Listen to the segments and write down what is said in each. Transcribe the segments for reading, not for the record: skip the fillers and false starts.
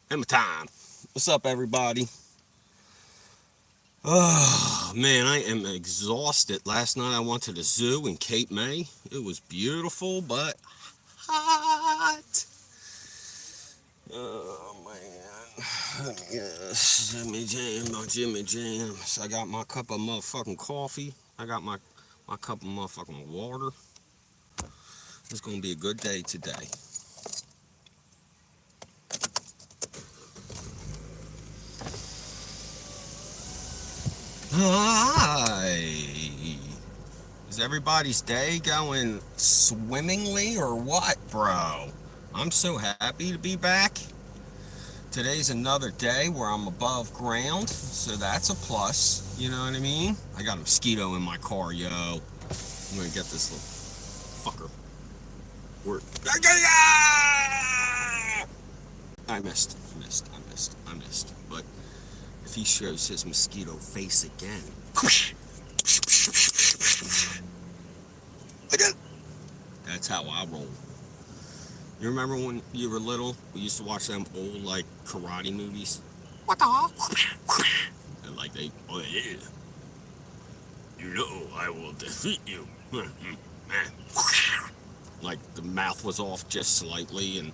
Hammer time. What's up, everybody? Oh, man, I am exhausted. Last night I went to the zoo in Cape May. It was beautiful, but hot. Oh, man. Yes, Jimmy Jam, my Jimmy Jams. I got my cup of motherfucking coffee. I got my cup of motherfucking water. It's going to be a good day today. Hi. Is everybody's day going swimmingly or what, bro? I'm so happy to be back. Today's another day where I'm above ground, so that's a plus. You know what I mean? I got a mosquito in my car, yo. I'm gonna get this little fucker. Where? I missed. But if he shows his mosquito face again, again. That's how I roll. You remember when you were little? We used to watch them old like karate movies. What the? And like they, oh yeah, you know I will defeat you. Like the mouth was off just slightly, and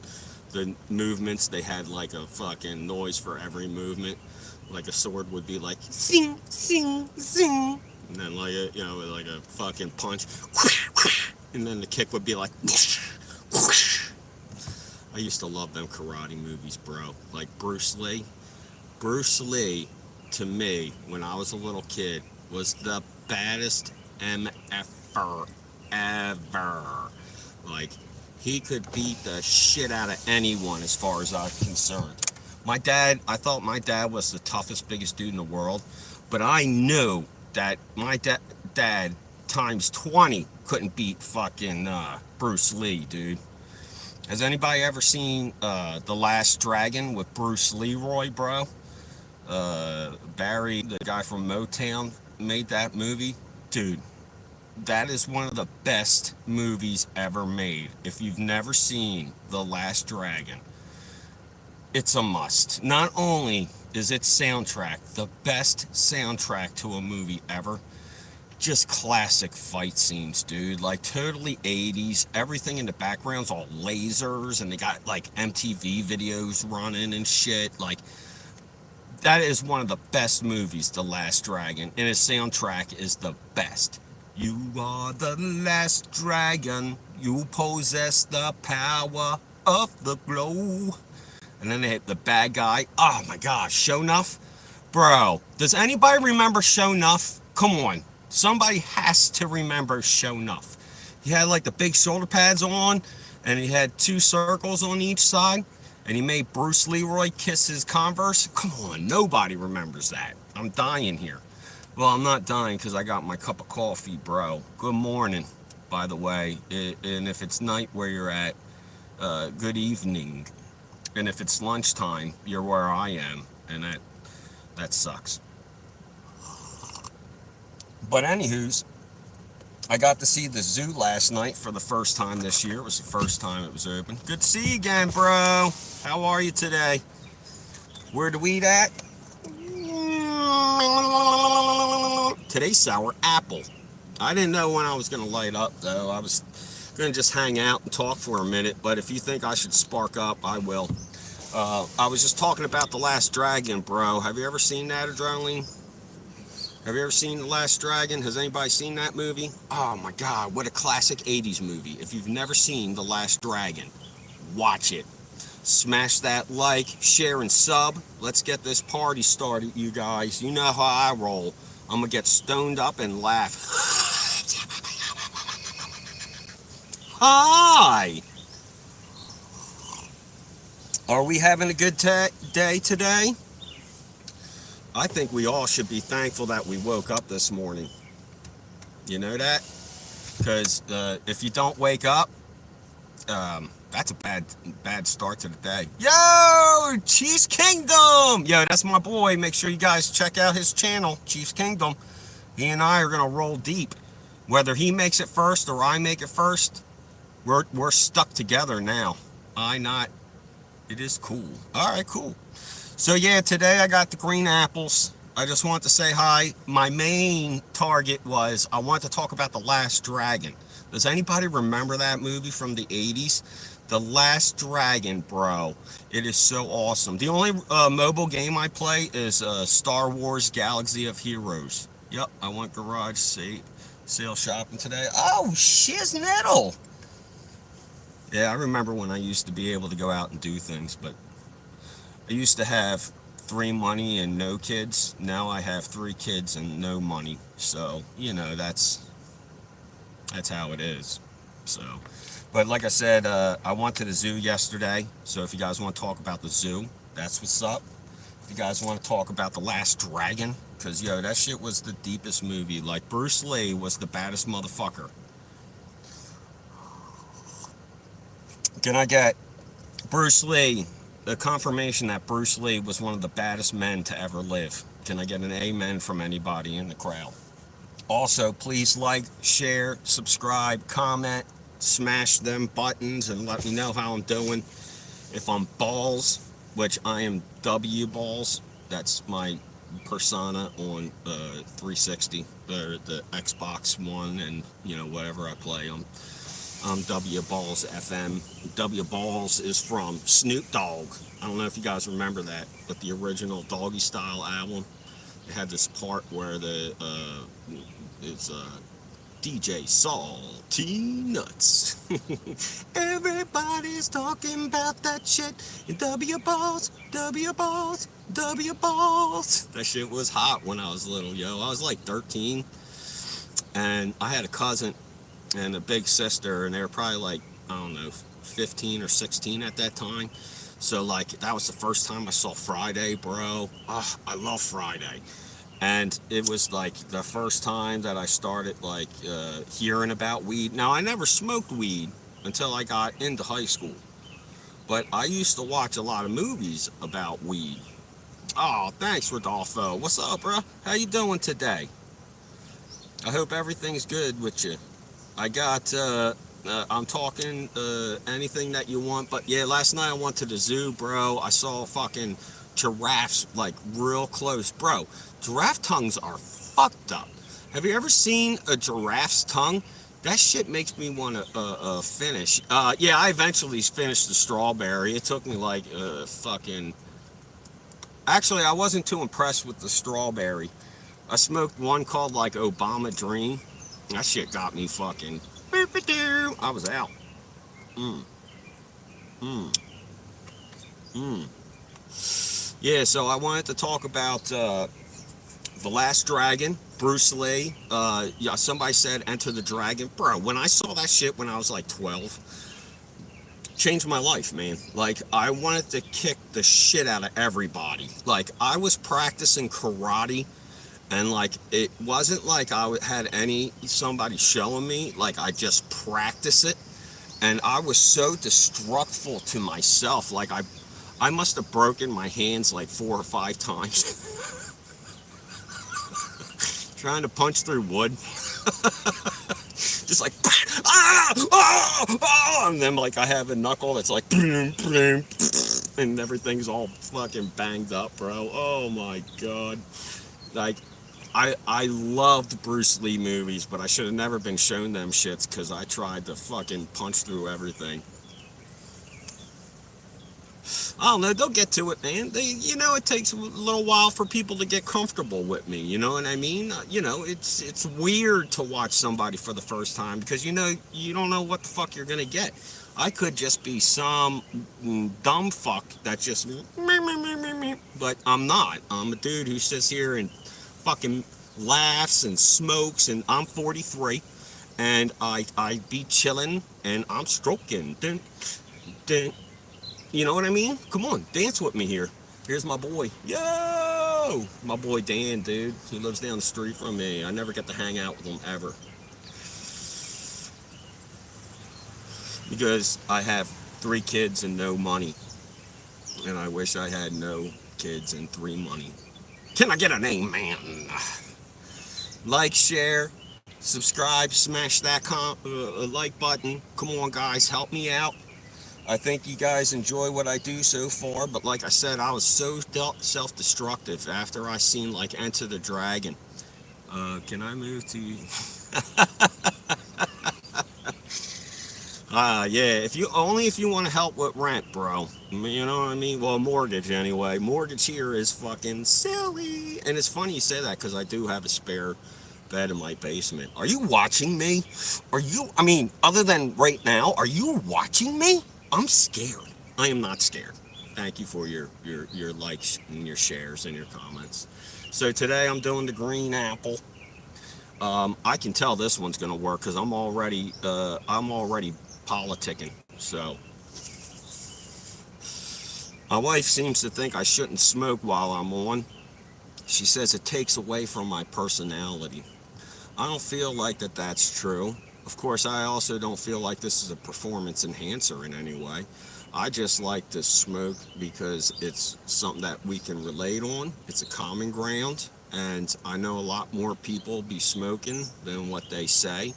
the movements they had like a fucking noise for every movement. Like a sword would be like sing, sing, sing, and then like a like a fucking punch, and then the kick would be like. I used to love them karate movies, bro. Like Bruce Lee. Bruce Lee, to me, when I was a little kid, was the baddest MFer ever. Like, he could beat the shit out of anyone as far as I'm concerned. I thought my dad was the toughest, biggest dude in the world, but I knew that my dad times 20 couldn't beat fucking Bruce Lee, dude. Has anybody ever seen The Last Dragon with Bruce Leroy, bro? Barry, the guy from Motown, made that movie. Dude, that is one of the best movies ever made. If you've never seen The Last Dragon, it's a must. Not only is its soundtrack the best soundtrack to a movie ever, just classic fight scenes, dude. Like totally 80s. Everything in the background's all lasers, and they got like MTV videos running and shit. Like, that is one of the best movies, The Last Dragon, and his soundtrack is the best. You are the last dragon. You possess the power of the glow. And then they hit the bad guy. Oh my gosh, Sho'nuff? Bro, does anybody remember Sho'nuff? Come on. Somebody has to remember Sho'nuff. He had like the big shoulder pads on, and he had two circles on each side, and he made Bruce Leroy kiss his Converse. Come on, nobody remembers that. I'm dying here. Well, I'm not dying because I got my cup of coffee, bro. Good morning, by the way. And if it's night where you're at, good evening. And if it's lunchtime, you're where I am, and that sucks. But anywho's, I got to see the zoo last night for the first time this year. It was the first time it was open. Good to see you again, bro. How are you today? Where the weed at? Today's sour apple. I didn't know when I was going to light up, though. I was going to just hang out and talk for a minute, but if you think I should spark up, I will. I was just talking about The Last Dragon, bro. Have you ever seen that, Adrenaline? Have you ever seen The Last Dragon? Has anybody seen that movie? Oh my god, what a classic 80s movie. If you've never seen The Last Dragon, watch it. Smash that like, share, and sub. Let's get this party started, you guys. You know how I roll. I'm gonna get stoned up and laugh. Hi! Are we having a good day today? I think we all should be thankful that we woke up this morning. You know that? Because if you don't wake up, that's a bad start to the day. Yo, Chiefs Kingdom! Yo, that's my boy. Make sure you guys check out his channel, Chiefs Kingdom. He and I are going to roll deep. Whether he makes it first or I make it first, we're stuck together now. It is cool. All right, cool. So yeah, today I got the green apples. I just want to say hi. My main target was I want to talk about The Last Dragon. Does anybody remember that movie from the 80s? The Last Dragon, bro. It is so awesome. The only mobile game I play is Star Wars Galaxy of Heroes. Yep, I went garage sale shopping today. Oh, shiznittle. Yeah, I remember when I used to be able to go out and do things, but I used to have three money and no kids. Now I have three kids and no money. So, that's how it is. So, but like I said, I went to the zoo yesterday. So if you guys want to talk about the zoo, that's what's up. If you guys want to talk about The Last Dragon, because that shit was the deepest movie. Like, Bruce Lee was the baddest motherfucker. Can I get Bruce Lee, the confirmation that Bruce Lee was one of the baddest men to ever live? Can I get an amen from anybody in the crowd? Also, please like, share, subscribe, comment, smash them buttons, and let me know how I'm doing. If I'm balls, which I am W Balls, that's my persona on 360, or the Xbox One, and whatever I play on. I'm W Balls FM. W Balls is from Snoop Dogg. I don't know if you guys remember that, but the original Doggy Style album, it had this part where it's DJ Salty Nuts. Everybody's talking about that shit. W Balls, W Balls, W Balls. That shit was hot when I was little, yo. I was like 13, and I had a cousin and a big sister, and they were probably like, I don't know, 15 or 16 at that time. So like, that was the first time I saw Friday, bro. Oh, I love Friday. And it was like the first time that I started like hearing about weed. Now, I never smoked weed until I got into high school, but I used to watch a lot of movies about weed. Oh, thanks, Rodolfo. What's up, bro? How you doing today? I hope everything's good with you. I got, I'm talking anything that you want, but yeah, last night I went to the zoo, bro. I saw fucking giraffes like real close, bro. Giraffe tongues are fucked up. Have you ever seen a giraffe's tongue? That shit makes me want to finish. Yeah, I eventually finished the strawberry. It took me like fucking. Actually, I wasn't too impressed with the strawberry. I smoked one called like Obama Dream. That shit got me fucking. I was out. Mm, mm, mm. Yeah, so I wanted to talk about The Last Dragon, Bruce Lee. Yeah, somebody said Enter the Dragon. Bro, when I saw that shit when I was like 12, changed my life, man. Like, I wanted to kick the shit out of everybody. Like, I was practicing karate, and like, it wasn't like I had somebody showing me. Like, I just practice it, and I was so destructful to myself. Like, I must have broken my hands like 4 or 5 times trying to punch through wood. Just like, and then like I have a knuckle that's like, and everything's all fucking banged up, bro. Oh my god. Like, I loved Bruce Lee movies, but I should have never been shown them shits because I tried to fucking punch through everything. I don't know, they'll get to it, man. It takes a little while for people to get comfortable with me, you know what I mean? It's weird to watch somebody for the first time because, you don't know what the fuck you're gonna get. I could just be some dumb fuck that just, but I'm not. I'm a dude who sits here and fucking laughs and smokes, and I'm 43, and I be chilling, and I'm stroking. Dun, dun. You know what I mean? Come on, dance with me here. Here's my boy. Yo! My boy Dan, dude. He lives down the street from me. I never get to hang out with him ever. Because I have 3 kids and no money. And I wish I had no kids and 3 money. Can I get an amen? Like, share, subscribe, smash that like button. Come on, guys, help me out. I think you guys enjoy what I do so far, but like I said, I was so self-destructive after I seen like Enter the Dragon. Can I move to? Yeah. If you only if you want to help with rent, bro. You know what I mean? Well, mortgage anyway. Mortgage here is fucking silly, and it's funny you say that because I do have a spare bed in my basement. Are you watching me? Are you? I mean, other than right now, are you watching me? I'm scared. I am not scared. Thank you for your likes and your shares and your comments. So today I'm doing the green apple. I can tell this one's gonna work because I'm already politicking. So my wife seems to think I shouldn't smoke while I'm on. She says it takes away from my personality. I don't feel like that's true. Of course, I also don't feel like this is a performance enhancer in any way. I just like to smoke because it's something that we can relate on. It's a common ground, and I know a lot more people be smoking than what they say.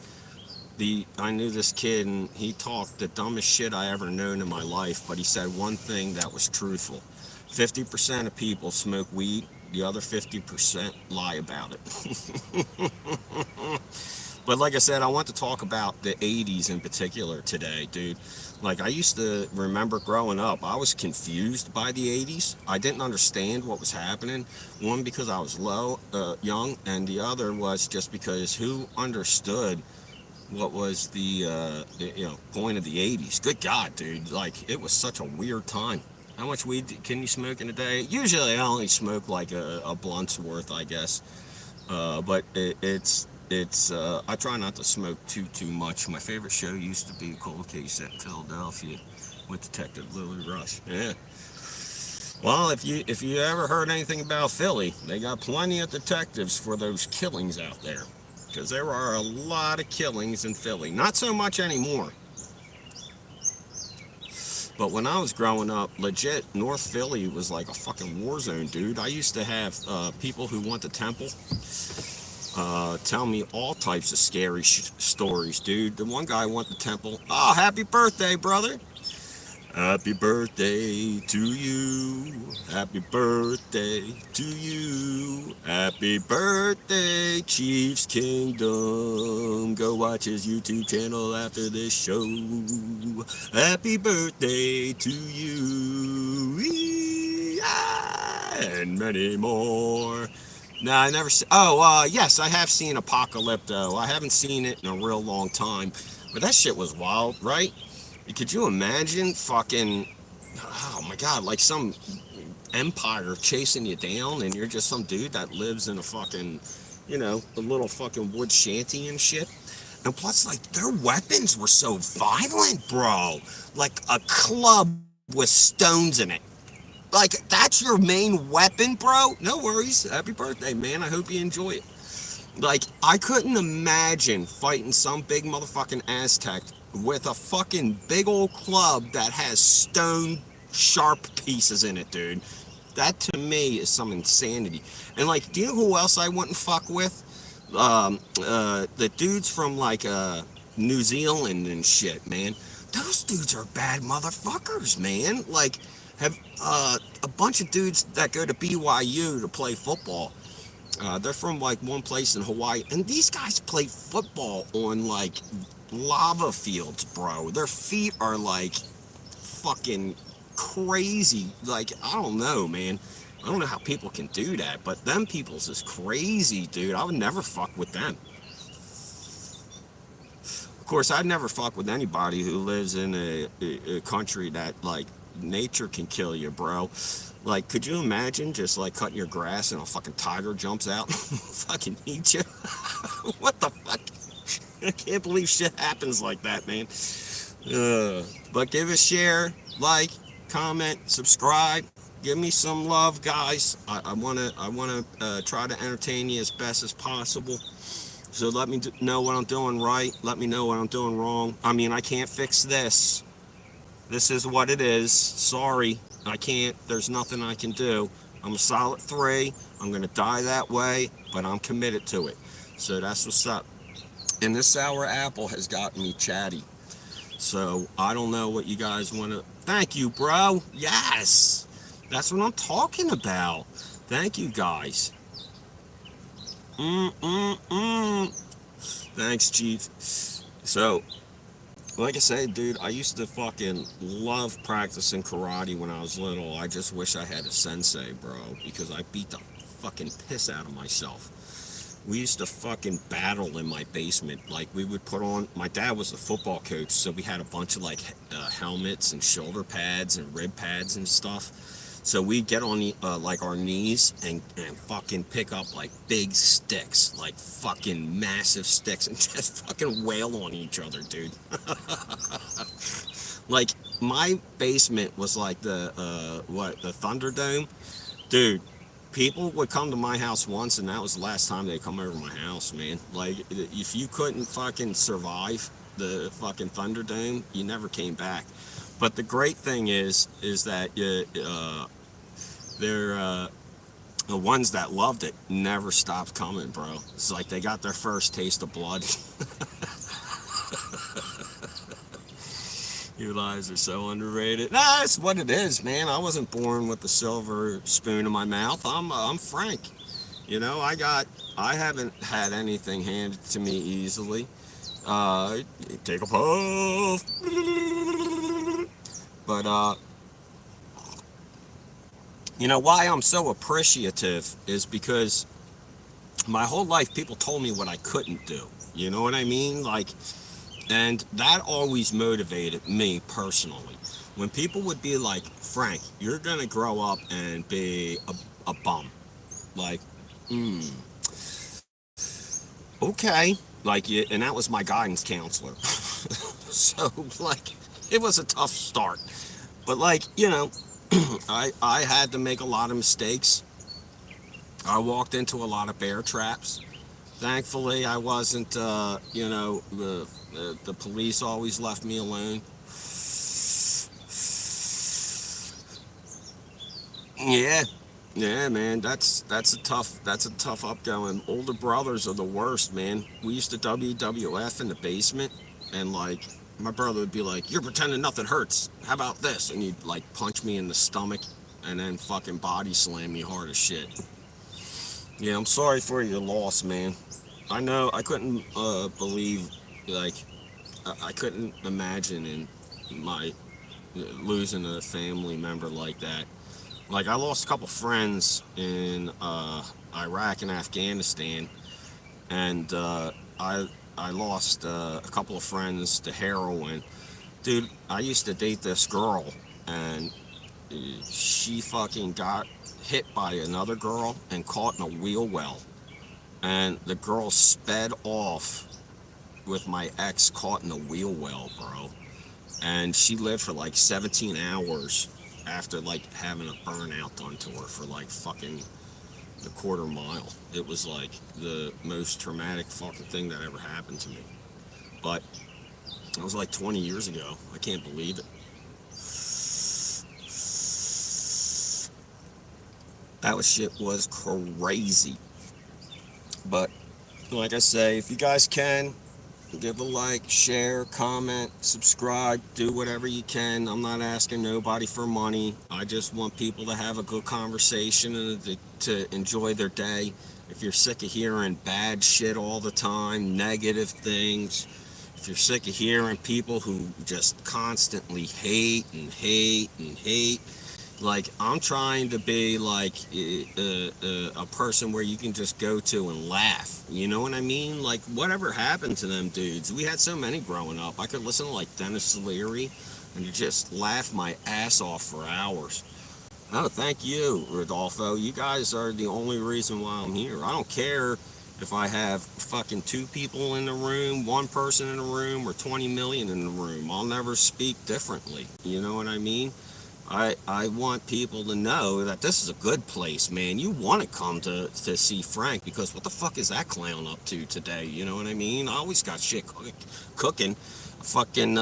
I knew this kid, and he talked the dumbest shit I ever known in my life, but he said one thing that was truthful. 50% of people smoke weed, the other 50% lie about it. But like I said, I want to talk about the 80s in particular today, dude. Like, I used to remember growing up, I was confused by the 80s. I didn't understand what was happening. One, because I was young, and the other was just because who understood what was the point of the 80s? Good God, dude. Like, it was such a weird time. How much weed can you smoke in a day? Usually I only smoke like a blunt's worth, I guess. But it's I try not to smoke too much. My favorite show used to be Cold Case in Philadelphia with Detective Lily Rush. Yeah. Well, if you ever heard anything about Philly, they got plenty of detectives for those killings out there. Because there are a lot of killings in Philly. Not so much anymore. But when I was growing up, legit, North Philly was like a fucking war zone, dude. I used to have people who went to Temple tell me all types of scary stories, dude. The one guy went to Temple. Oh, happy birthday, brother. Happy birthday to you. Happy birthday to you. Happy birthday, Chiefs Kingdom. Go watch his YouTube channel after this show. Happy birthday to you. And many more. No, I never. Yes, I have seen Apocalypto. I haven't seen it in a real long time, but that shit was wild, right? Could you imagine fucking? Oh my god, like some empire chasing you down, and you're just some dude that lives in a fucking, a little fucking wood shanty and shit. And plus, like, their weapons were so violent, bro. Like a club with stones in it. Like, that's your main weapon, bro? No worries. Happy birthday, man. I hope you enjoy it. Like, I couldn't imagine fighting some big motherfucking Aztec with a fucking big old club that has stone sharp pieces in it, dude. That to me is some insanity. And like, do you know who else I wouldn't fuck with? The dudes from like New Zealand and shit, man. Those dudes are bad motherfuckers, man. Like, have a bunch of dudes that go to BYU to play football. They're from like one place in Hawaii, and these guys play football on like lava fields, bro. Their feet are like fucking crazy. Like, I don't know, man. I don't know how people can do that, but them people's is crazy, dude. I would never fuck with them. Of course, I'd never fuck with anybody who lives in a country that, like, nature can kill you, bro. Like, could you imagine just, like, cutting your grass and a fucking tiger jumps out and fucking eats you? What the fuck? I can't believe shit happens like that, man. But give a share, like, comment, subscribe. Give me some love, guys. I wanna try to entertain you as best as possible. So let me know what I'm doing right. Let me know what I'm doing wrong. I mean, I can't fix this. This is what it is. Sorry, I can't. There's nothing I can do. I'm a solid 3. I'm gonna die that way, but I'm committed to it. So that's what's up. And this sour apple has gotten me chatty. So I don't know what you guys want to. Thank you, bro. Yes, that's what I'm talking about. Thank you, guys. Mm. Thanks, Chief. So, like I said, dude, I used to fucking love practicing karate when I was little. I just wish I had a sensei, bro, because I beat the fucking piss out of myself. We used to fucking battle in my basement. Like, we would put on, my dad was a football coach, so we had a bunch of like helmets and shoulder pads and rib pads and stuff. So we'd get on like our knees and fucking pick up like big sticks, like fucking massive sticks, and just fucking wail on each other, dude. Like, my basement was like the Thunderdome, dude. People would come to my house once, and that was the last time they come over to my house, man. Like, if you couldn't fucking survive the fucking Thunderdome, you never came back. But the great thing is that they're the ones that loved it never stopped coming, bro. It's like they got their first taste of blood. You guys are so underrated. Nah, it's what it is, man. I wasn't born with the silver spoon in my mouth. I'm Frank. You know, I haven't had anything handed to me easily. Uh, Take a puff. But you know why I'm so appreciative is because my whole life people told me what I couldn't do. You know what I mean? Like, and that always motivated me personally. When people would be like, Frank, you're going to grow up and be a bum. Like, mm, okay. Like, yeah, and that was my guidance counselor. So, like, it was a tough start. But, like, you know, I had to make a lot of mistakes. I walked into a lot of bear traps. Thankfully, I wasn't, the police always left me alone. Yeah, yeah, man, that's a tough upgoing. Older brothers are the worst, man. We used to WWF in the basement, and like my brother would be like, "You're pretending nothing hurts. How about this?" And he'd like punch me in the stomach, and then fucking body slam me hard as shit. Yeah, I'm sorry for your loss, man. I know I couldn't believe, like, I couldn't imagine in my losing a family member like that. Like, I lost a couple friends in Iraq and Afghanistan, and I lost a couple of friends to heroin. Dude, I used to date this girl, and she fucking got hit by another girl and caught in a wheel well, and the girl sped off with my ex caught in a wheel well, bro. And she lived for like 17 hours after like having a burnout done to her for like fucking the quarter mile. It was like the most traumatic fucking thing that ever happened to me. But it was like 20 years ago. I can't believe it. That was shit was crazy. But like I say, if you guys can, give a like, share, comment, subscribe, do whatever you can. I'm not asking nobody for money. I just want people to have a good conversation and to enjoy their day. If you're sick of hearing bad shit all the time, negative things, if you're sick of hearing people who just constantly hate and hate and hate, like, I'm trying to be like a person where you can just go to and laugh. You know what I mean? Like, whatever happened to them dudes? We had so many growing up. I could listen to like Dennis Leary and just laugh my ass off for hours. Oh, thank you, Rodolfo. You guys are the only reason why I'm here. I don't care if I have fucking two people in the room, one person in the room, or 20 million in the room. I'll never speak differently. You know what I mean? I want people to know that this is a good place, man. You want to come to see Frank because what the fuck is that clown up to today? You know what I mean? I always got shit cooking. Fucking,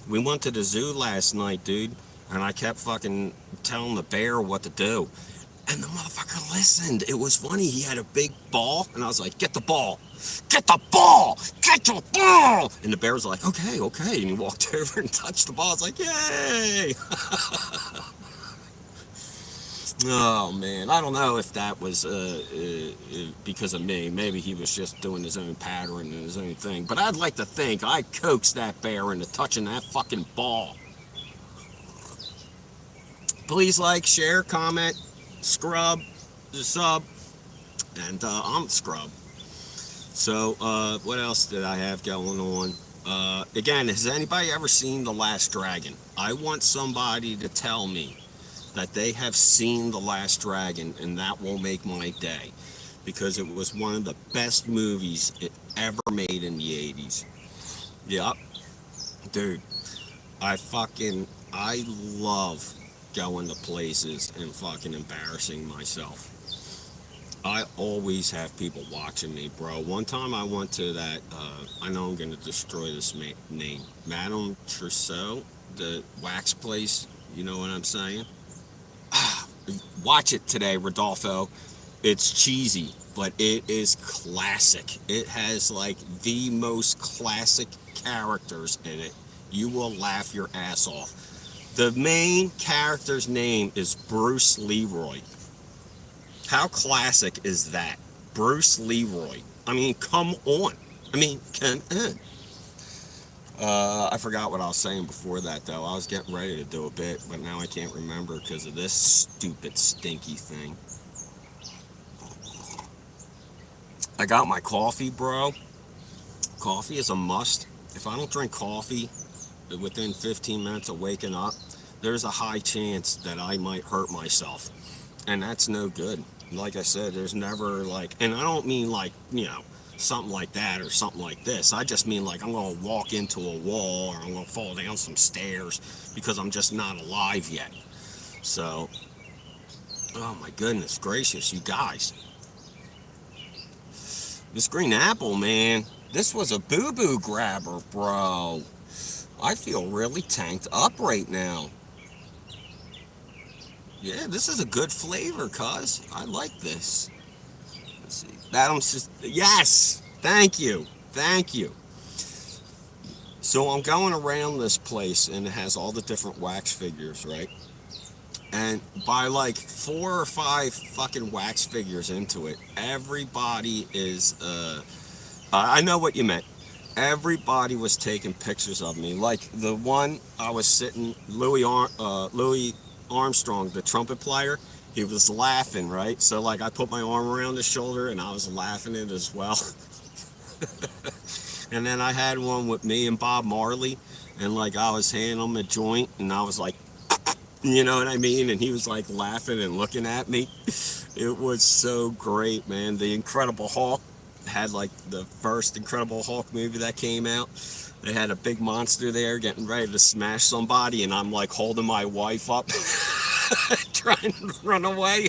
we went to the zoo last night, dude, and I kept fucking telling the bear what to do. And the motherfucker listened. It was funny. He had a big ball, and I was like, get the ball. Get the ball! Get your ball! And the bear was like, okay, okay. And he walked over and touched the ball. It's like, yay! Oh man, I don't know if that was because of me. Maybe he was just doing his own pattern and his own thing. But I'd like to think I coaxed that bear into touching that fucking ball. Please like, share, comment, scrub, sub, and I'm scrub. So what else did I have going on? Again, has anybody ever seen The Last Dragon? I want somebody to tell me that they have seen The Last Dragon, and that will make my day, because it was one of the best movies it ever made in the 80s. Yep, dude, I love going to places and fucking embarrassing myself. I always have people watching me, bro. One time I went to that, I know I'm going to destroy this name, Madame Trousseau, the wax place, you know what I'm saying? Watch it today, Rodolfo. It's cheesy, but it is classic. It has like the most classic characters in it. You will laugh your ass off. The main character's name is Bruce Leroy. How classic is that? Bruce Leroy. I mean, come on. I mean, come on. I forgot what I was saying before that, though. I was getting ready to do a bit, but now I can't remember because of this stupid, stinky thing. I got my coffee, bro. Coffee is a must. If I don't drink coffee within 15 minutes of waking up, there's a high chance that I might hurt myself. And that's no good. Like I said, there's never like, and I don't mean like, you know, something like that or something like this. I just mean like I'm going to walk into a wall or I'm going to fall down some stairs because I'm just not alive yet. So, oh my goodness gracious, you guys. This green apple, man, this was a boo-boo grabber, bro. I feel really tanked up right now. Yeah, this is a good flavor, cuz. I like this. Let's see. Adam's just, yes! Thank you. Thank you. So I'm going around this place, and it has all the different wax figures, right? And by like 4 or 5 fucking wax figures into it, everybody is, I know what you meant. Everybody was taking pictures of me. Like the one I was sitting, Louis Armstrong, the trumpet player, he was laughing, right? So like I put my arm around his shoulder and I was laughing it as well. And then I had one with me and Bob Marley, and like I was handing him a joint and I was like, you know what I mean? And he was like laughing and looking at me. It was so great, man. The Incredible Hulk had like the first Incredible Hulk movie that came out. They had a big monster there getting ready to smash somebody, and I'm like holding my wife up, trying to run away.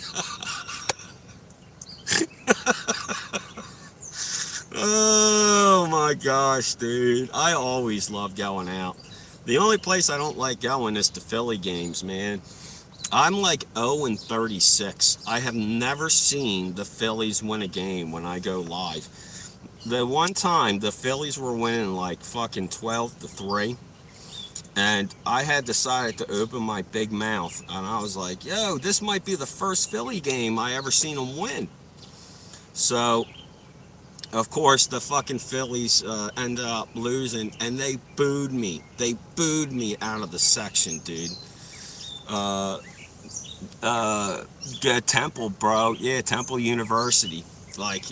Oh my gosh, dude. I always love going out. The only place I don't like going is the Philly games, man. I'm like 0-36. I have never seen the Phillies win a game when I go live. The one time the Phillies were winning like fucking 12-3, and I had decided to open my big mouth, and I was like, yo, this might be the first Philly game I ever seen them win. So, of course, the fucking Phillies ended up losing, and they booed me. They booed me out of the section, dude. Temple, bro. Yeah, Temple University. Like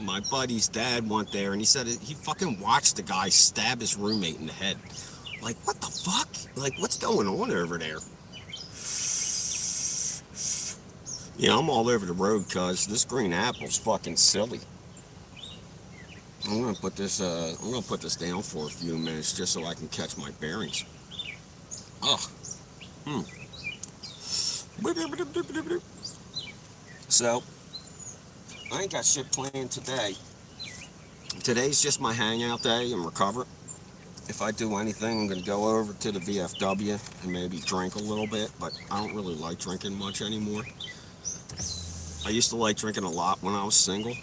my buddy's dad went there, and he said he fucking watched the guy stab his roommate in the head. Like, what the fuck? Like, what's going on over there? Yeah, I'm all over the road, cuz this green apple's fucking silly. I'm gonna put this down for a few minutes just so I can catch my bearings. Ugh. So, I ain't got shit planned today. Today's just my hangout day and recover. If I do anything, I'm gonna go over to the VFW and maybe drink a little bit, but I don't really like drinking much anymore. I used to like drinking a lot when I was single.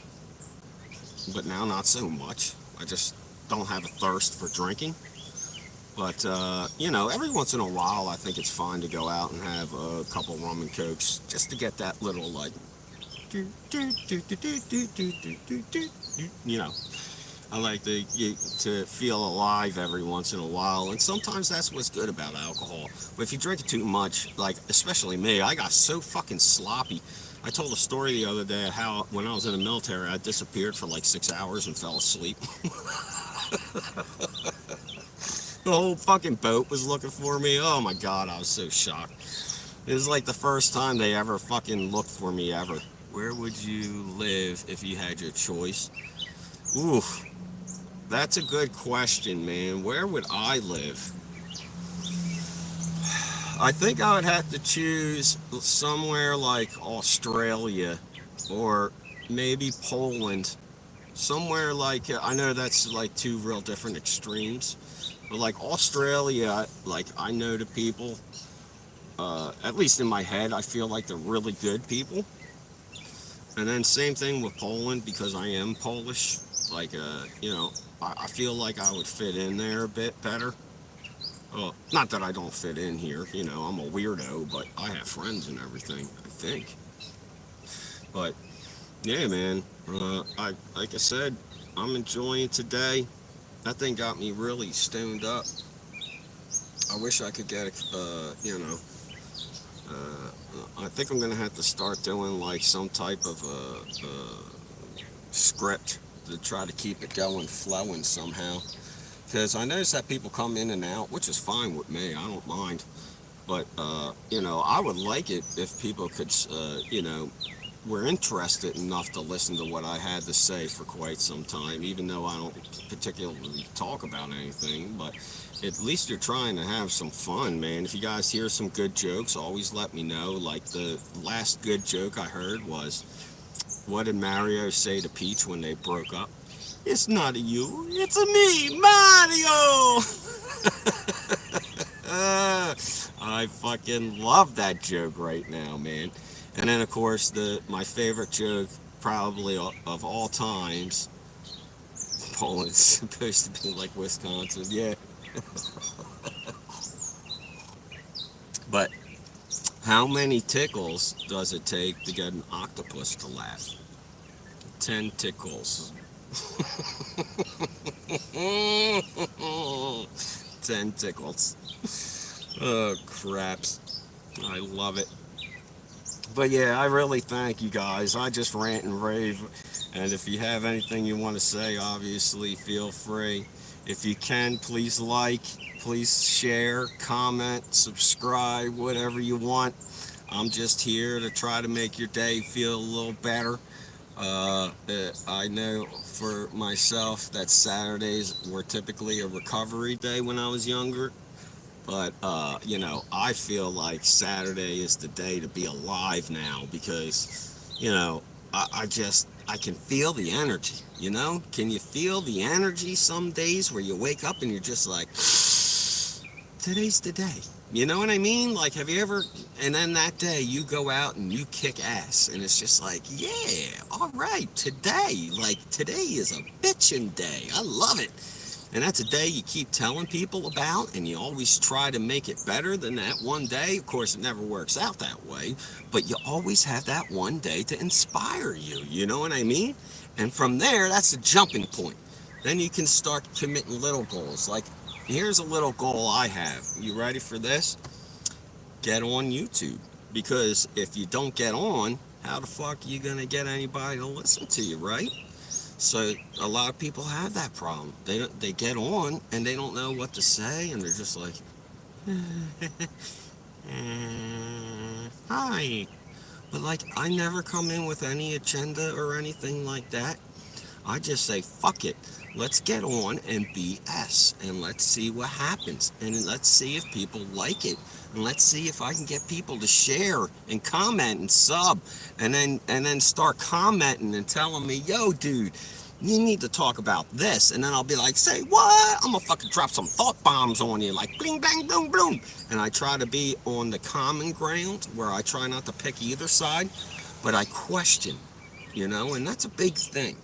but now not so much. I just don't have a thirst for drinking. But, every once in a while, I think it's fine to go out and have a couple rum and cokes just to get that little, like, you know, I like to feel alive every once in a while, and sometimes that's what's good about alcohol. But if you drink it too much, like especially me, I got so fucking sloppy. I told a story the other day how when I was in the military, I disappeared for like 6 hours and fell asleep. The whole fucking boat was looking for me. Oh my god, I was so shocked. It was like the first time they ever fucking looked for me ever. Where would you live if you had your choice? Oof. That's a good question, man. Where would I live? I think I would have to choose somewhere like Australia or maybe Poland. Somewhere like, I know that's like two real different extremes, but like Australia, like I know the people, at least in my head, I feel like they're really good people. And then same thing with Poland because I am Polish. Like, I feel like I would fit in there a bit better. Not that I don't fit in here, I'm a weirdo, but I have friends and everything, I think. But yeah, man, like I said, I'm enjoying today. That thing got me really stoned up. I wish I could get, I think I'm gonna have to start doing like some type of script to try to keep it going, flowing somehow. Because I notice that people come in and out, which is fine with me. I don't mind. But I would like it if people could, were interested enough to listen to what I had to say for quite some time, even though I don't particularly talk about anything. But at least you're trying to have some fun, man. If you guys hear some good jokes, always let me know. Like the last good joke I heard was, what did Mario say to Peach when they broke up? It's not a you, it's a me, Mario! I fucking love that joke right now, man. And then, of course, my favorite joke, probably of all times, Poland's supposed to be like Wisconsin, yeah. But how many tickles does it take to get an octopus to laugh? 10 tickles. 10 tickles. Oh, craps. I love it. But yeah, I really thank you guys. I just rant and rave. And if you have anything you want to say, obviously feel free. If you can, please like, please share, comment, subscribe, whatever you want. I'm just here to try to make your day feel a little better. I know for myself that Saturdays were typically a recovery day when I was younger. But, I feel like Saturday is the day to be alive now because, I can feel the energy, Can you feel the energy some days where you wake up and you're just like, today's the day. You know what I mean? Like, have you ever, and then that day you go out and you kick ass and it's just like, yeah, all right, today, like, today is a bitchin' day. I love it. And that's a day you keep telling people about, and you always try to make it better than that one day. Of course, it never works out that way, but you always have that one day to inspire you, you know what I mean? And from there, that's a jumping point. Then you can start committing little goals. Like, here's a little goal I have. You ready for this? Get on YouTube. Because if you don't get on, how the fuck are you going to get anybody to listen to you, right? So a lot of people have that problem. They get on and they don't know what to say, and they're just like, hi. But like, I never come in with any agenda or anything like that. I just say, fuck it. Let's get on and BS, and let's see what happens, and let's see if people like it, and let's see if I can get people to share and comment and sub, and then start commenting and telling me, yo, dude, you need to talk about this, and then I'll be like, say what? I'm gonna fucking drop some thought bombs on you, like bling, bang, boom, boom, and I try to be on the common ground where I try not to pick either side, but I question, and that's a big thing.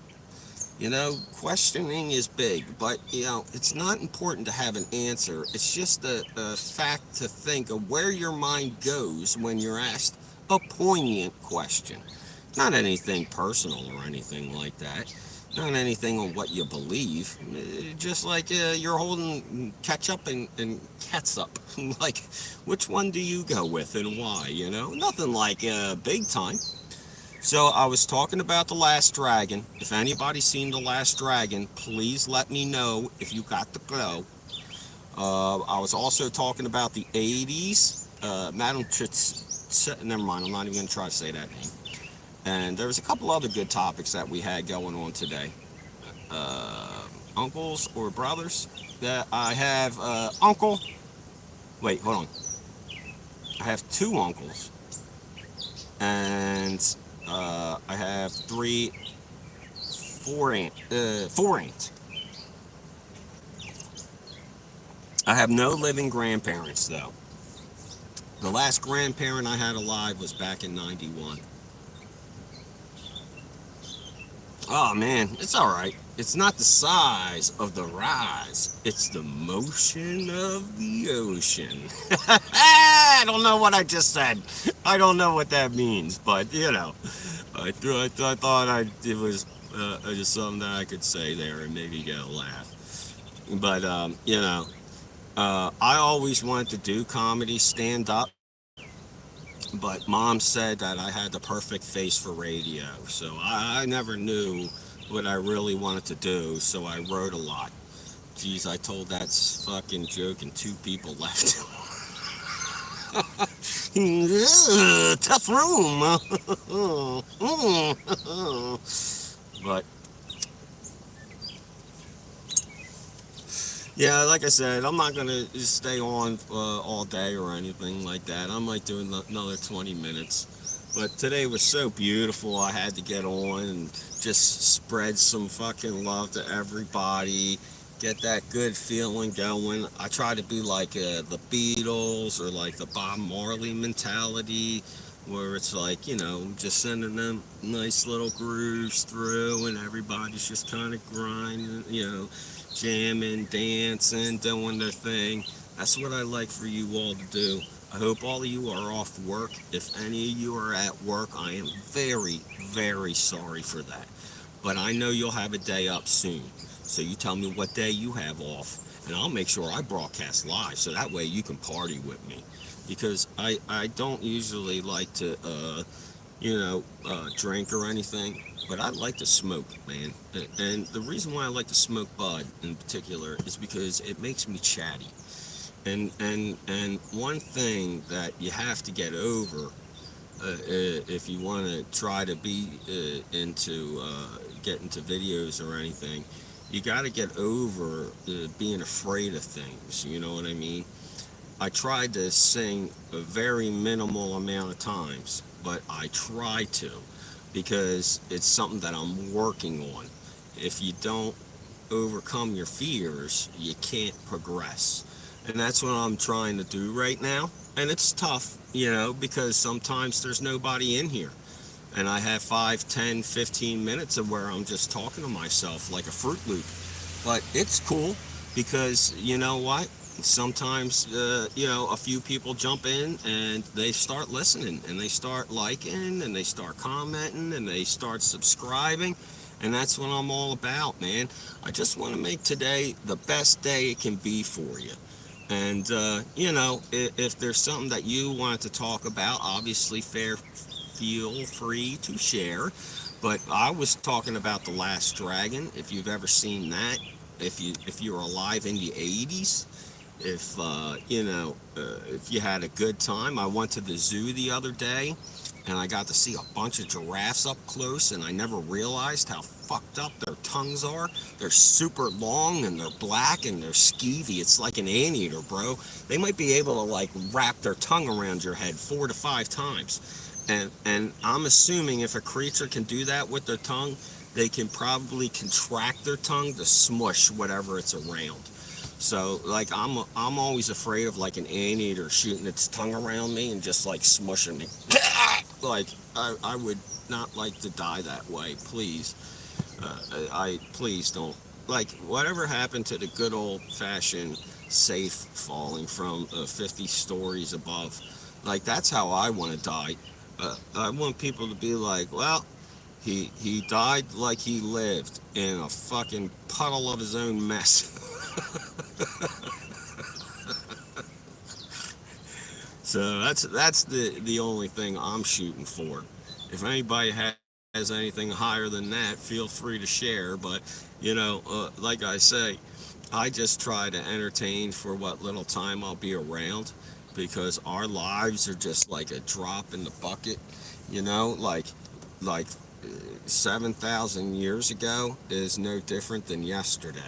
Questioning is big, but it's not important to have an answer. It's just a fact to think of where your mind goes when you're asked a poignant question. Not anything personal or anything like that. Not anything on what you believe. Just like you're holding ketchup and catsup. Like, which one do you go with and why? Nothing like big time. So I was talking about The Last Dragon. If anybody's seen The Last Dragon, please let me know if you got the glow. I was also talking about the 80s. Madame never mind, I'm not even going to try to say that name. And there was a couple other good topics that we had going on today. Uncles or brothers. That I have uncle. Wait, hold on. I have two uncles. And I have four aunts. I have no living grandparents though. The last grandparent I had alive was back in '91. Oh man, it's all right. It's not the size of the rise; it's the motion of the ocean. I don't know what I just said. I don't know what that means, but I thought it was just something that I could say there and maybe get a laugh. But I always wanted to do comedy, stand up, but mom said that I had the perfect face for radio, so I never knew what I really wanted to do, so I wrote a lot. Geez, I told that fucking joke and two people left. Tough room. But yeah, like I said, I'm not gonna stay on all day or anything like that. I might do another 20 minutes. But today was so beautiful, I had to get on and just spread some fucking love to everybody. Get that good feeling going. I try to be like the Beatles or like the Bob Marley mentality, where it's like, just sending them nice little grooves through and everybody's just kind of grinding, jamming, dancing, doing their thing. That's what I like for you all to do. I hope all of you are off work. If any of you are at work, I am very, very sorry for that. But I know you'll have a day up soon. So you tell me what day you have off, and I'll make sure I broadcast live so that way you can party with me. Because I don't usually like to, drink or anything, but I like to smoke, man. And the reason why I like to smoke bud in particular is because it makes me chatty. And one thing that you have to get over if you want to try to be into get into videos or anything, you got to get over being afraid of things. You know what I mean? I tried to sing a very minimal amount of times, but I try to because it's something that I'm working on. If you don't overcome your fears, you can't progress. And that's what I'm trying to do right now. And it's tough, because sometimes there's nobody in here. And I have 5, 10, 15 minutes of where I'm just talking to myself like a Fruit Loop. But it's cool because you know what? Sometimes, a few people jump in and they start listening and they start liking and they start commenting and they start subscribing. And that's what I'm all about, man. I just want to make today the best day it can be for you. And, if there's something that you wanted to talk about, obviously feel free to share. But I was talking about The Last Dragon, if you've ever seen that. If you're alive in the 80s, if you had a good time. I went to the zoo the other day and I got to see a bunch of giraffes up close, and I never realized how fucked up their tongues are. They're super long and they're black and they're skeevy. It's like an anteater, bro. They might be able to like wrap their tongue around your head 4 to 5 times. And I'm assuming if a creature can do that with their tongue, they can probably contract their tongue to smush whatever it's around. So like I'm always afraid of like an anteater shooting its tongue around me and just like smushing me. Like I would not like to die that way, please. I please don't. Like, whatever happened to the good old fashioned safe falling from 50 stories above? Like, that's how I want to die. I want people to be like, well, he died like he lived in a fucking puddle of his own mess. So that's the only thing I'm shooting for. If anybody has anything higher than that, feel free to share. But like I say, I just try to entertain for what little time I'll be around, because our lives are just like a drop in the bucket. Like 7,000 years ago is no different than yesterday.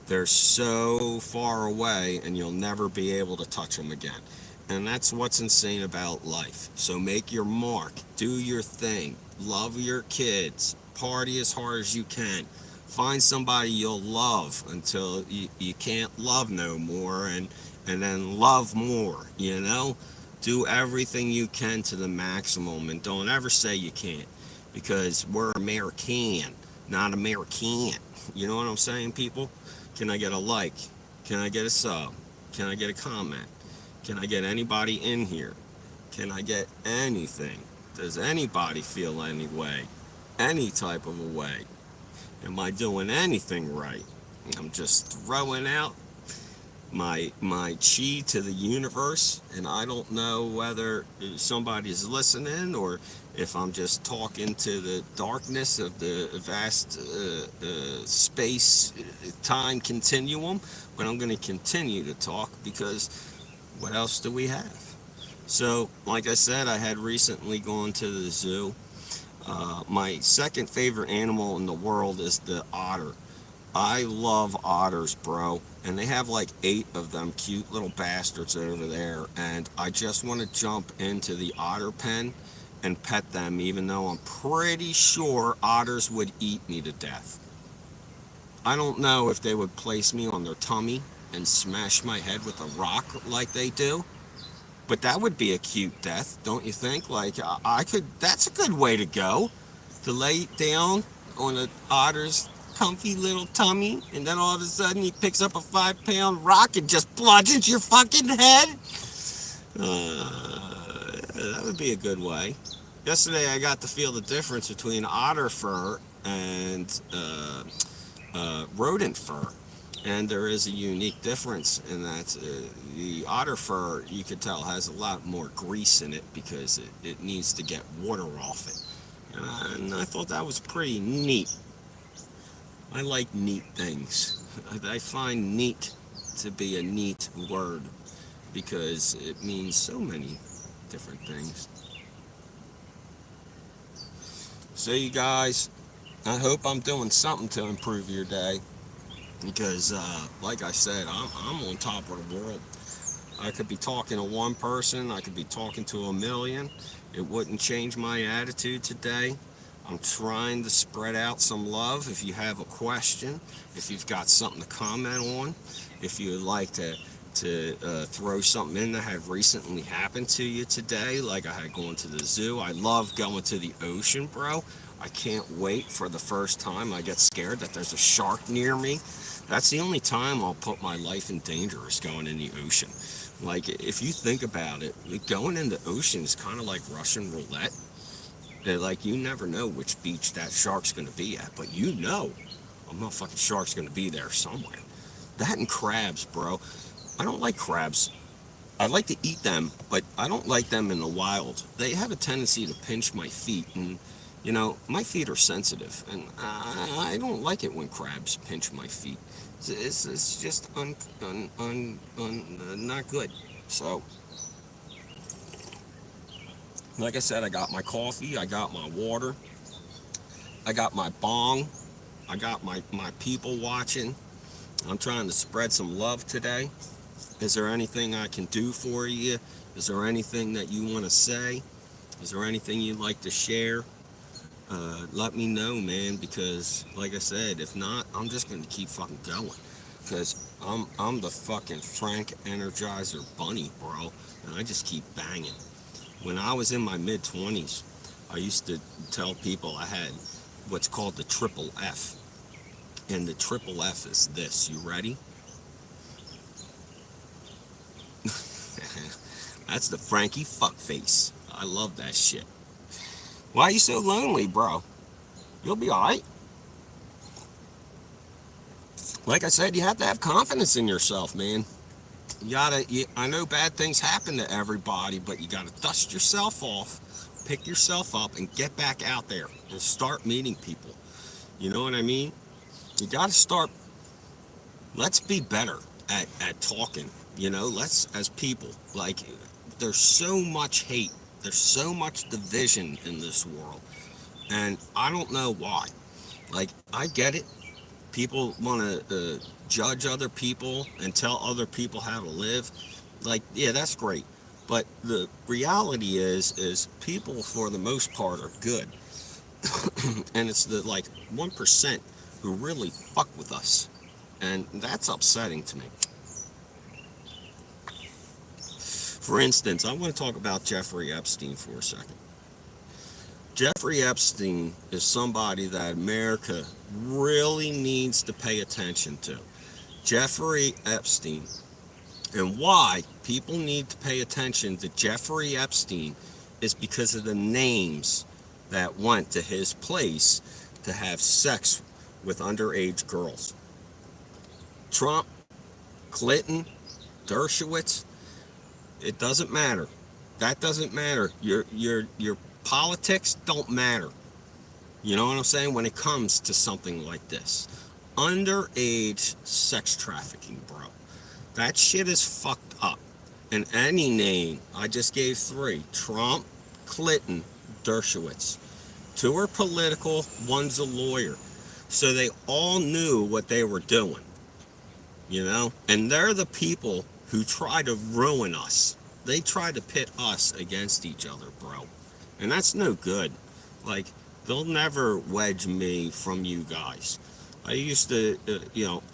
They're so far away, and you'll never be able to touch them again. And that's what's insane about life. So make your mark, do your thing, love your kids, party as hard as you can. Find somebody you'll love until you can't love no more, and then love more, Do everything you can to the maximum, and don't ever say you can't, because we're American, not American. You know what I'm saying, people? Can I get a like? Can I get a sub? Can I get a comment? Can I get anybody in here? Can I get anything? Does anybody feel any way? Any type of a way? Am I doing anything right? I'm just throwing out my chi to the universe, and I don't know whether somebody's listening or if I'm just talking to the darkness of the vast space time continuum. But I'm going to continue to talk, because what else do we have? So, like I said, I had recently gone to the zoo. My second favorite animal in the world is the otter. I love otters, bro. And they have like 8 of them, cute little bastards over there. And I just want to jump into the otter pen and pet them, even though I'm pretty sure otters would eat me to death. I don't know if they would place me on their tummy and smash my head with a rock like they do. But that would be a cute death, don't you think? Like, I could, that's a good way to go. To lay down on an otter's comfy little tummy, and then all of a sudden he picks up a 5 pound rock and just bludgeons your fucking head. That would be a good way. Yesterday I got to feel the difference between otter fur and rodent fur. And there is a unique difference in that the otter fur, you could tell, has a lot more grease in it, because it needs to get water off it. And I thought that was pretty neat. I like neat things. I find neat to be a neat word, because it means so many different things. So, you guys, I hope I'm doing something to improve your day, because, like I said, I'm on top of the world. I could be talking to one person, I could be talking to a million. It wouldn't change my attitude today. I'm trying to spread out some love. If you have a question, if you've got something to comment on, if you would like to throw something in that had recently happened to you today, like I had going to the zoo. I love going to the ocean, bro. I can't wait for the first time I get scared that there's a shark near me. That's the only time I'll put my life in danger, is going in the ocean. Like, if you think about it, going in the ocean is kind of like Russian roulette. Like, you never know which beach that shark's going to be at, but a motherfucking shark's going to be there somewhere. That and crabs, bro. I don't like crabs. I like to eat them, but I don't like them in the wild. They have a tendency to pinch my feet, and my feet are sensitive, and I don't like it when crabs pinch my feet. It's just not good. So, like I said, I got my coffee, I got my water, I got my bong, I got my people watching. I'm trying to spread some love today. Is there anything I can do for you? Is there anything that you want to say? Is there anything you'd like to share? Let me know, man, because like I said, if not, I'm just going to keep fucking going. Because I'm the fucking Frank Energizer Bunny, bro. And I just keep banging. When I was in my mid-20s, I used to tell people I had what's called the triple F. And the triple F is this. You ready? That's the Frankie fuckface. I love that shit. Why are you so lonely, bro? You'll be alright. Like I said, you have to have confidence in yourself, man. I know bad things happen to everybody, but you gotta dust yourself off, pick yourself up, and get back out there and start meeting people. You know what I mean? You gotta start, let's be better at talking, let's, as people, like, there's so much hate, there's so much division in this world, and I don't know why. Like, I get it. People want to judge other people and tell other people how to live. Like, yeah, that's great. But the reality is people for the most part are good. And it's the like 1% who really fuck with us. And that's upsetting to me. For instance, I want to talk about Jeffrey Epstein for a second. Jeffrey Epstein is somebody that America really needs to pay attention to. Jeffrey Epstein. And why people need to pay attention to Jeffrey Epstein is because of the names that went to his place to have sex with underage girls. Trump, Clinton, Dershowitz, it doesn't matter. That doesn't matter. Your politics don't matter. You know what I'm saying? When it comes to something like this. Underage sex trafficking, bro. That shit is fucked up. And any name, I just gave 3. Trump, Clinton, Dershowitz. 2 are political, 1's a lawyer. So they all knew what they were doing. And they're the people who try to ruin us. They try to pit us against each other, bro. And that's no good. Like, they'll never wedge me from you guys. I used to,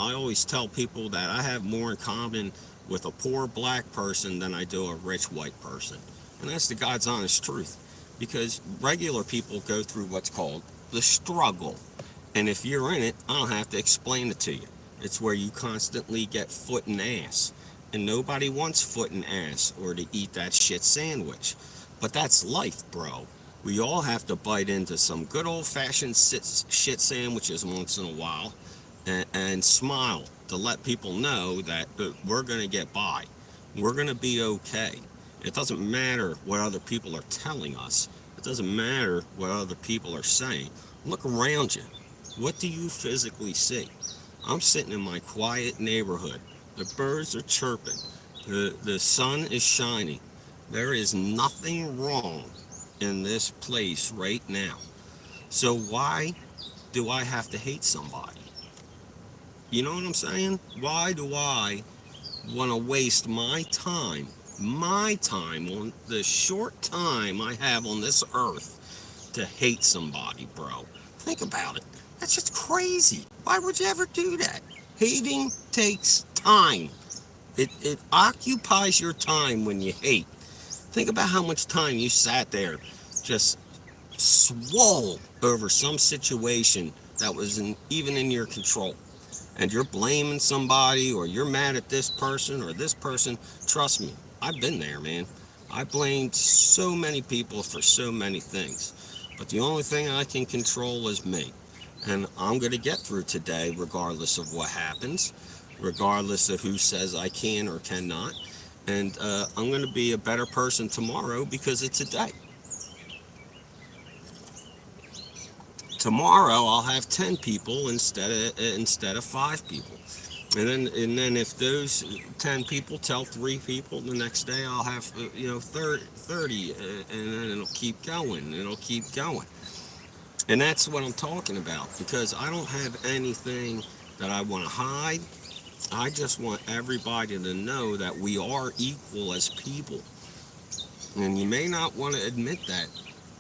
I always tell people that I have more in common with a poor black person than I do a rich white person. And that's the God's honest truth. Because regular people go through what's called the struggle. And if you're in it, I don't have to explain it to you. It's where you constantly get foot and ass. And nobody wants foot and ass or to eat that shit sandwich. But that's life, bro. We all have to bite into some good old-fashioned shit sandwiches once in a while and smile to let people know that we're going to get by. We're going to be okay. It doesn't matter what other people are telling us. It doesn't matter what other people are saying. Look around you. What do you physically see? I'm sitting in my quiet neighborhood. The birds are chirping. The sun is shining. There is nothing wrong in this place right now. So why do I have to hate somebody? You know what I'm saying? Why do I want to waste my time on the short time I have on this earth to hate somebody, bro? Think about it. That's just crazy. Why would you ever do that? Hating takes time. It occupies your time when you hate. Think about how much time you sat there just swole over some situation that was even in your control. And you're blaming somebody, or you're mad at this person or this person. Trust me, I've been there, man. I blamed so many people for so many things. But the only thing I can control is me. And I'm going to get through today regardless of what happens, regardless of who says I can or cannot. And I'm going to be a better person tomorrow because it's a day. Tomorrow I'll have 10 people instead of 5 people. And then if those 10 people tell 3 people, the next day I'll have 30, and then it'll keep going. It'll keep going. And that's what I'm talking about, because I don't have anything that I want to hide. I just want everybody to know that we are equal as people. And you may not want to admit that,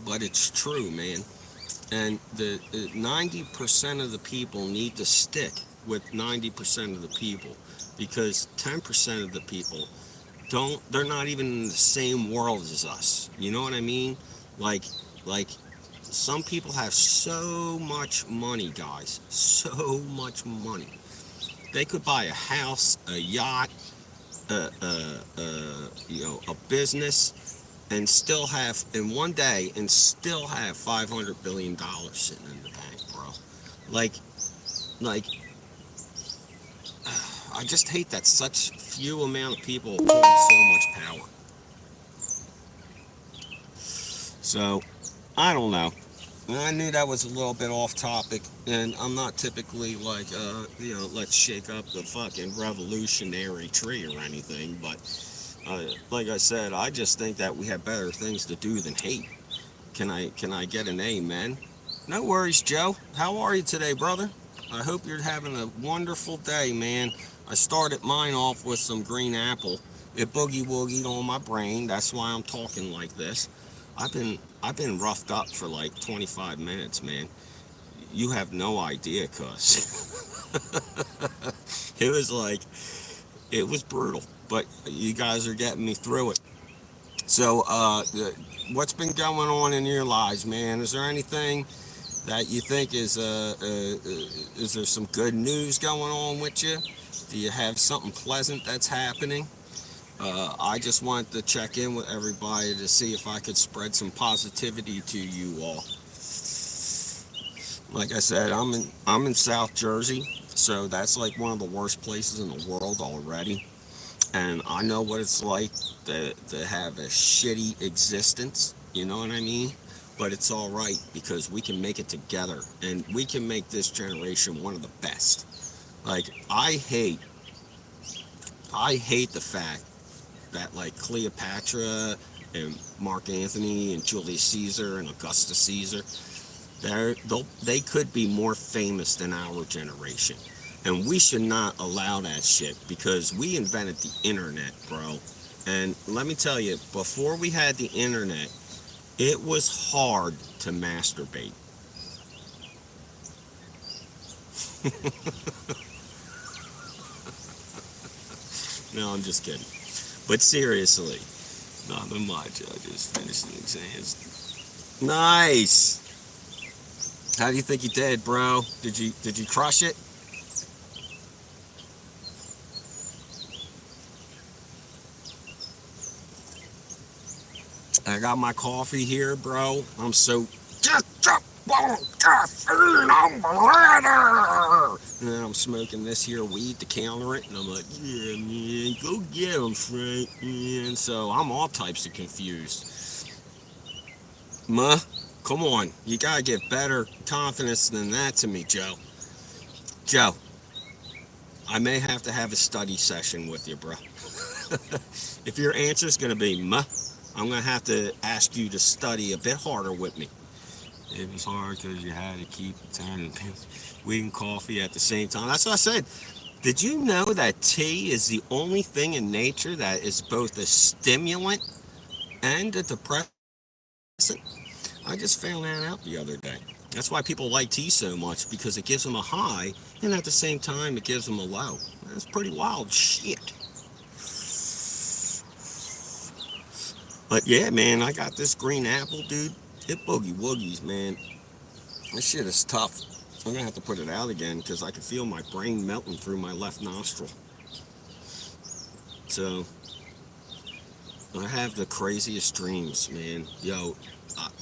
but it's true, man. And the 90% of the people need to stick with 90% of the people, because 10% of the people they're not even in the same world as us. You know what I mean? Like some people have so much money, guys, so much money. They could buy a house, a yacht, a business, and still have in one day, and still have $500 billion sitting in the bank, bro. Like, like, I just hate that such few amount of people hold so much power. So, I don't know. I knew that was a little bit off topic, and I'm not typically like, let's shake up the fucking revolutionary tree or anything, but like I said, I just think that we have better things to do than hate. Can I get an amen? No worries, Joe. How are you today, brother? I hope you're having a wonderful day, man. I started mine off with some green apple. It boogie woogied on my brain. That's why I'm talking like this. I've been roughed up for like 25 minutes, man. You have no idea, cuz. it was like it was brutal, but you guys are getting me through it. So, what's been going on in your lives, man? Is there anything that you think is there some good news going on with you? Do you have something pleasant that's happening? I just wanted to check in with everybody to see if I could spread some positivity to you all. Like I said, I'm in South Jersey, so that's like one of the worst places in the world already. And I know what it's like to have a shitty existence. You know what I mean? But it's all right because we can make it together, and we can make this generation one of the best. Like I hate the fact that like Cleopatra and Mark Antony and Julius Caesar and Augustus Caesar, they could be more famous than our generation. And we should not allow that shit because we invented the internet, bro. And let me tell you, before we had the internet, it was hard to masturbate. No, I'm just kidding. But seriously, nothing much. I just finished the exams. Nice. How do you think you did, bro? Did you crush it? I got my coffee here, bro. I'm so just caffeine on bladder. And then I'm smoking this here weed to counter it, and I'm like, yeah, man, go get 'em, Frank. And so I'm all types of confused. Ma, come on, you gotta give better confidence than that to me, Joe. Joe, I may have to have a study session with you, bro. If your answer's gonna be ma, I'm gonna have to ask you to study a bit harder with me. It was hard because you had to keep turning weed and coffee at the same time. That's what I said. Did you know that tea is the only thing in nature that is both a stimulant and a depressant? I just found that out the other day. That's why people like tea so much because it gives them a high and at the same time it gives them a low. That's pretty wild shit. But yeah, man, I got this green apple, dude. It boogie woogies, man. This shit is tough. I'm gonna have to put it out again because I can feel my brain melting through my left nostril. So I have the craziest dreams, man. Yo,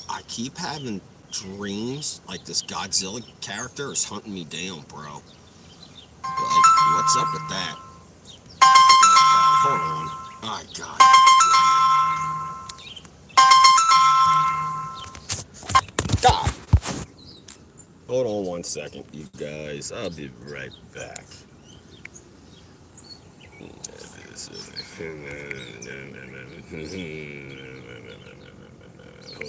I keep having dreams like this Godzilla character is hunting me down, bro. Like, what's up with that? Hold on. Oh, God. God. Hold on one second, you guys. I'll be right back.